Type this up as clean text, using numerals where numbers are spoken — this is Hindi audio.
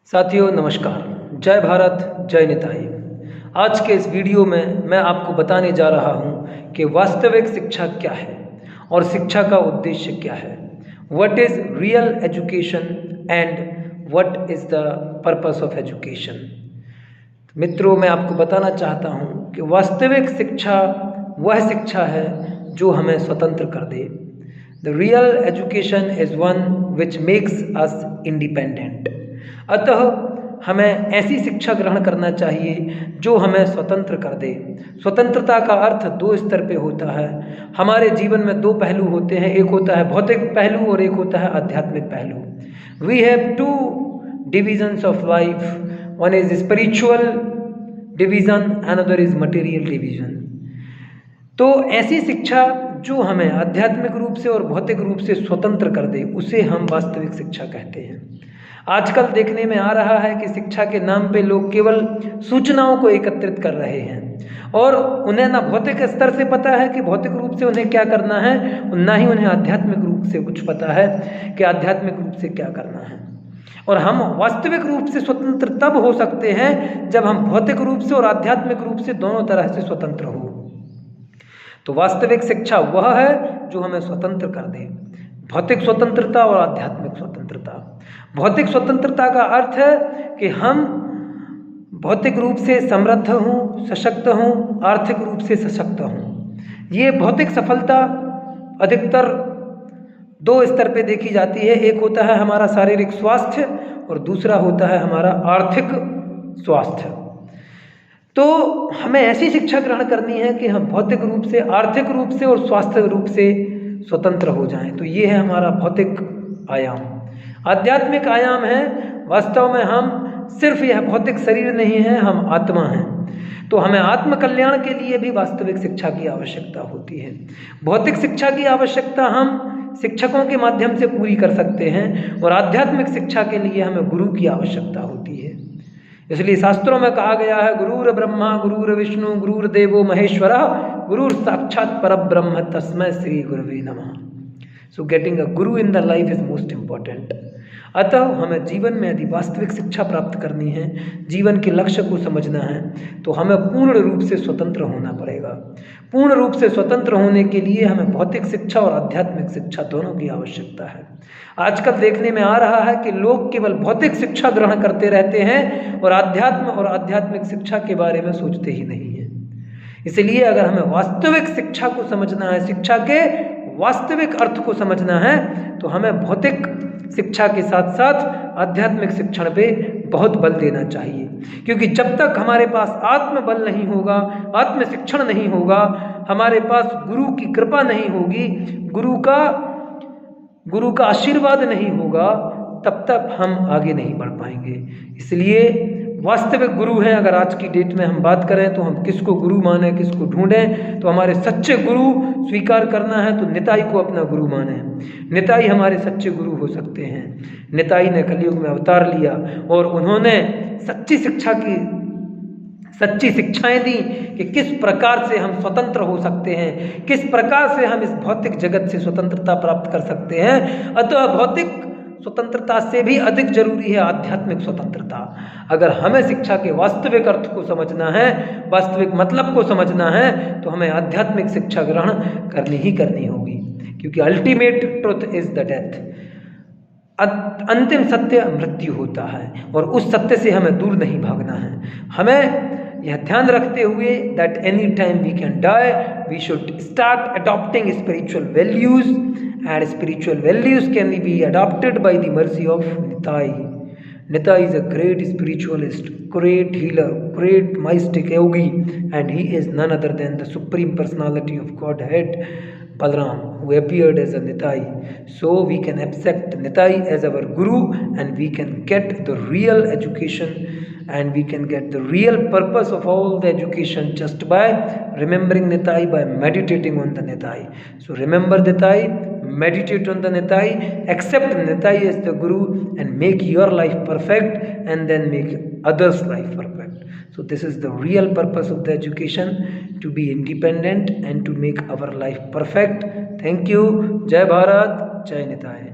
साथियों नमस्कार। जय भारत जय निताई। आज के इस वीडियो में मैं आपको बताने जा रहा हूं कि वास्तविक शिक्षा क्या है और शिक्षा का उद्देश्य क्या है। What is real education and what is the purpose of education. मित्रों, मैं आपको बताना चाहता हूं कि वास्तविक शिक्षा वह शिक्षा है जो हमें स्वतंत्र कर दे। The real education is one which makes us independent. अतः हमें ऐसी शिक्षा ग्रहण करना चाहिए जो हमें स्वतंत्र कर दे। स्वतंत्रता का अर्थ दो स्तर पे होता है। हमारे जीवन में दो पहलू होते हैं, एक होता है भौतिक पहलू और एक होता है आध्यात्मिक पहलू। We have two divisions of life, one is spiritual division, another is material division. तो ऐसी शिक्षा जो हमें आध्यात्मिक रूप से और भौतिक रूप से स्वतंत्र कर दे उसे हम वास्तविक शिक्षा कहते हैं। आजकल देखने में आ रहा है कि शिक्षा के नाम पे लोग केवल सूचनाओं को एकत्रित कर रहे हैं और उन्हें ना भौतिक स्तर से पता है कि भौतिक रूप से उन्हें क्या करना है, ना ही उन्हें आध्यात्मिक रूप से कुछ पता है कि आध्यात्मिक रूप से क्या करना है। और हम वास्तविक रूप से स्वतंत्र तब हो सकते हैं जब हम भौतिक रूप से और आध्यात्मिक रूप से दोनों तरह से स्वतंत्र हो। तो वास्तविक शिक्षा वह है जो हमें स्वतंत्र कर दे। भौतिक स्वतंत्रता और आध्यात्मिक स्वतंत्रता। भौतिक स्वतंत्रता का अर्थ है कि हम भौतिक रूप से समृद्ध हूँ, सशक्त हूँ, आर्थिक रूप से सशक्त हूँ। ये भौतिक सफलता अधिकतर दो स्तर पे देखी जाती है। एक होता है हमारा शारीरिक स्वास्थ्य और दूसरा होता है हमारा आर्थिक स्वास्थ्य। तो हमें ऐसी शिक्षा ग्रहण करनी है कि हम भौतिक रूप से, आर्थिक रूप से और स्वास्थ्य रूप से स्वतंत्र हो जाएं। तो ये है हमारा भौतिक आयाम। आध्यात्मिक आयाम है, वास्तव में हम सिर्फ यह भौतिक शरीर नहीं है, हम आत्मा हैं। तो हमें आत्म कल्याण के लिए भी वास्तविक शिक्षा की आवश्यकता होती है। भौतिक शिक्षा की आवश्यकता हम शिक्षकों के माध्यम से पूरी कर सकते हैं और आध्यात्मिक शिक्षा के लिए हमें गुरु की आवश्यकता होती है। इसलिए शास्त्रों में कहा गया है, गुरुर ब्रह्मा गुरुर विष्णु गुरुर देवो महेश्वरः गुरुर साक्षात परब्रह्म तस्मै श्री गुरवे नमः। So getting a Guru in the life is most important. अतः हमें जीवन में यदि वास्तविक शिक्षा प्राप्त करनी है, जीवन के लक्ष्य को समझना है, तो हमें पूर्ण रूप से स्वतंत्र होना पड़ेगा। पूर्ण रूप से स्वतंत्र होने के लिए हमें भौतिक शिक्षा और आध्यात्मिक शिक्षा दोनों की आवश्यकता है। आजकल देखने में आ रहा है कि लोग केवल भौतिक शिक्षा ग्रहण करते रहते हैं और आध्यात्म और आध्यात्मिक शिक्षा के बारे में सोचते ही नहीं है। इसलिए अगर हमें वास्तविक शिक्षा को समझना है, शिक्षा के वास्तविक अर्थ को समझना है, तो हमें भौतिक शिक्षा के साथ साथ आध्यात्मिक शिक्षण पे बहुत बल देना चाहिए। क्योंकि जब तक हमारे पास आत्म बल नहीं होगा, आत्म शिक्षण नहीं होगा, हमारे पास गुरु की कृपा नहीं होगी, गुरु का आशीर्वाद नहीं होगा, तब तक हम आगे नहीं बढ़ पाएंगे। इसलिए वास्तविक गुरु हैं। अगर आज की डेट में हम बात करें तो हम किसको गुरु माने, किसको ढूंढें, तो हमारे सच्चे गुरु स्वीकार करना है तो निताई को अपना गुरु माने। निताई हमारे सच्चे गुरु हो सकते हैं। निताई ने कलयुग में अवतार लिया और उन्होंने सच्ची शिक्षाएं दी कि किस प्रकार से हम स्वतंत्र हो सकते हैं, किस प्रकार से हम इस भौतिक जगत से स्वतंत्रता प्राप्त कर सकते हैं। अतः भौतिक स्वतंत्रता से भी अधिक जरूरी है आध्यात्मिक स्वतंत्रता। अगर हमें शिक्षा के वास्तविक अर्थ को समझना है, वास्तविक मतलब को समझना है, तो हमें आध्यात्मिक शिक्षा ग्रहण करनी ही करनी होगी। क्योंकि ultimate truth is the death. अंतिम सत्य मृत्यु होता है और उस सत्य से हमें दूर नहीं भागना है। हमें यह ध्यान रखते हुए that any time we can die, we should start adopting spiritual values, and spiritual values can be adopted by the mercy of Nitai. Nitai is a great spiritualist, great healer, great mystic yogi, and he is none other than the Supreme Personality of Godhead, Balaram, who appeared as a Nitai. So we can accept Nitai as our Guru and we can get the real education and we can get the real purpose of all the education just by remembering Nitai, by meditating on the Nitai. So remember Nitai, meditate on the Nitai, accept Nitai as the Guru and make your life perfect and then make others' life perfect. So this is the real purpose of the education, to be independent and to make our life perfect. Thank you. Jai Bharat, Jai Nitai.